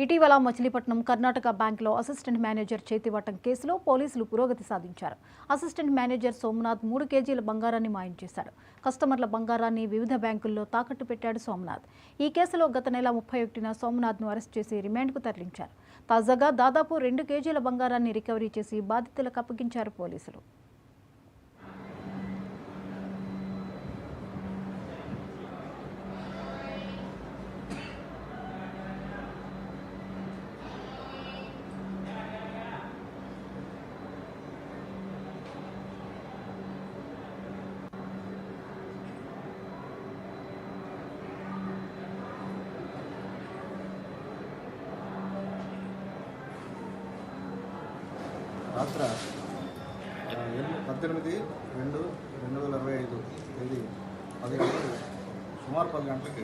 ఇటీవల మచిలీపట్నం కర్ణాటక బ్యాంకులో assistant manager చేతివాటం కేసులో పోలీసులు పురోగతి సాధించారు. అసిస్టెంట్ మేనేజర్ సోమనాథ్ 3 కేజీల బంగారాన్ని మాయం చేశాడు. కస్టమర్ల బంగారాన్ని వివిధ బ్యాంకుల్లో తాకట్టు పెట్టాడు సోమనాథ్. ఈ కేసులో గత నెల 31న సోమనాథ్ను అరెస్ట్ చేసి రిమాండ్కు తరలించారు. తాజాగా దాదాపు 2 కేజీల బంగారాన్ని రికవరీ చేసి బాధితులకు అప్పగించారు పోలీసులు. రాత్రి 18/2/2025 తేదీ 10 గంటలకు సుమారు 10 గంటలకి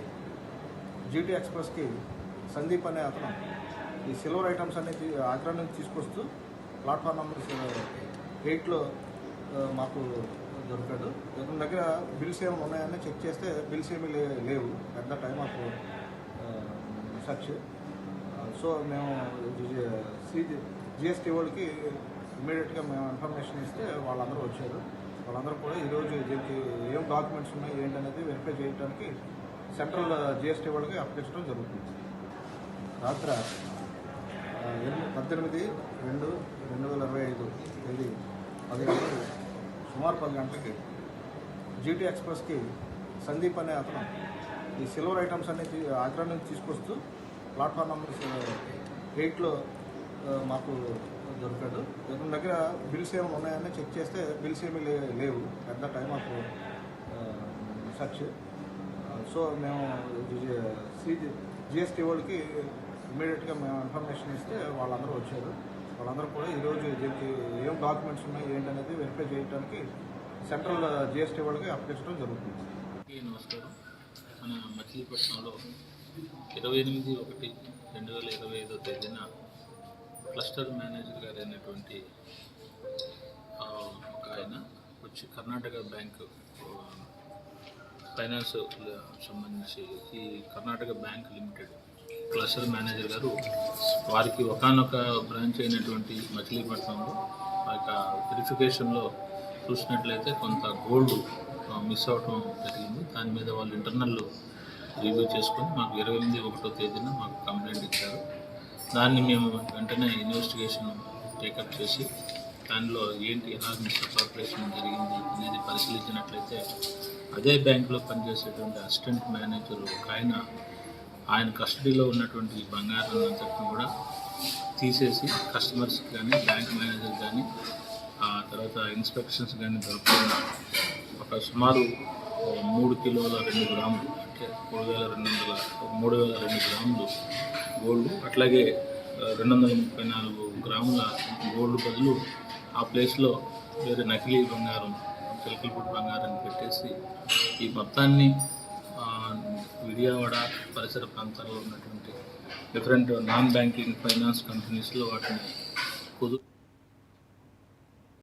జీటీ ఎక్స్ప్రెస్కి సందీప్ అనే అతను ఈ సిల్వర్ ఐటమ్స్ అన్ని ఆగ్రా నుంచి తీసుకొస్తూ ప్లాట్ఫామ్ నెంబర్ 8లో మాకు దొరికాడు. ఇతని దగ్గర బిల్స్ ఏమైనా ఉన్నాయని చెక్ చేస్తే బిల్స్ ఏమీ లేవు at the time of search. So మేము జిఎస్టీ వాళ్ళకి ఇమీడియట్గా మేము ఇన్ఫర్మేషన్ ఇస్తే వాళ్ళందరూ వచ్చారు. వాళ్ళందరూ కూడా ఈరోజు దీనికి ఏం డాక్యుమెంట్స్ ఉన్నాయి ఏంటనేది వెరిఫై చేయడానికి సెంట్రల్ జిఎస్టీ వాళ్ళకి అప్లికేషన్ జరుగుతుంది. రాత్రి 18/2/2025 తేదీ 10 గంటలకు సుమారు 10 గంటలకి జీటీ ఎక్స్ప్రెస్కి సందీప్ అనే అతను ఈ సిల్వర్ ఐటమ్స్ అన్ని ఆగ్రా నుంచి తీసుకొస్తూ ప్లాట్ఫామ్ నెంబర్ 8లో మాకు దొరికాడు. ఇతని దగ్గర బిల్స్ ఏమైనా ఉన్నాయని చెక్ చేస్తే బిల్స్ ఏమీ లేవు at the time of search. So మేము జిఎస్టీ వాళ్ళకి ఇమీడియట్గా మేము ఇన్ఫర్మేషన్ ఇస్తే వాళ్ళందరూ వచ్చారు. వాళ్ళందరూ కూడా ఈరోజు దీనికి ఏం డాక్యుమెంట్స్ ఉన్నాయి ఏంటనేది వెరిఫై చేయడానికి సెంట్రల్ జిఎస్టీ వాళ్ళకి అప్లికేషన్ జరుగుతుంది. నమస్కారం. మన మచిలీపట్నంలో 28/1/2025 తేదీన క్లస్టర్ మేనేజర్ గారు అయినటువంటి ఒక ఆయన వచ్చి కర్ణాటక బ్యాంకు ఫైనాన్స్ సంబంధించి ఈ Karnataka bank limited cluster manager గారు వారికి ఒకానొక బ్రాంచ్ అయినటువంటి మచిలీపట్నంలో ఆ యొక్క వెరిఫికేషన్లో చూసినట్లయితే కొంత గోల్డ్ మిస్ అవటం జరిగింది. దాని మీద వాళ్ళు ఇంటర్నల్ రివ్యూ చేసుకొని మాకు 28/1 తేదీన మాకు కంప్లైంట్ ఇచ్చారు. దాన్ని మేము వెంటనే ఇన్వెస్టిగేషన్ టేకప్ చేసి దానిలో ఏంటి ఎలా మిస్అప్రాపరేషన్ జరిగింది అనేది పరిశీలించినట్లయితే అదే బ్యాంకులో పనిచేసేటువంటి అసిస్టెంట్ మేనేజర్ ఒక ఆయన కస్టడీలో ఉన్నటువంటి బంగారం అంతటిని కూడా తీసేసి కస్టమర్స్కి కానీ బ్యాంక్ మేనేజర్ కానీ తర్వాత ఇన్స్పెక్షన్స్ కానీ దొరుకుతున్న ఒక సుమారు 3 కిలోల 2 గ్రాములు అంటే 3,202 గ్రాములు గోల్డ్, అట్లాగే 234 గ్రాముల గోల్డ్ బదులు ఆ ప్లేస్లో వేరే నకిలీ బంగారం చిలకలపూడి బంగారాన్ని పెట్టేసి ఈ మొత్తాన్ని విజయవాడ పరిసర ప్రాంతాల్లో ఉన్నటువంటి డిఫరెంట్ నాన్ బ్యాంకింగ్ ఫైనాన్స్ కంపెనీస్లో వాటిని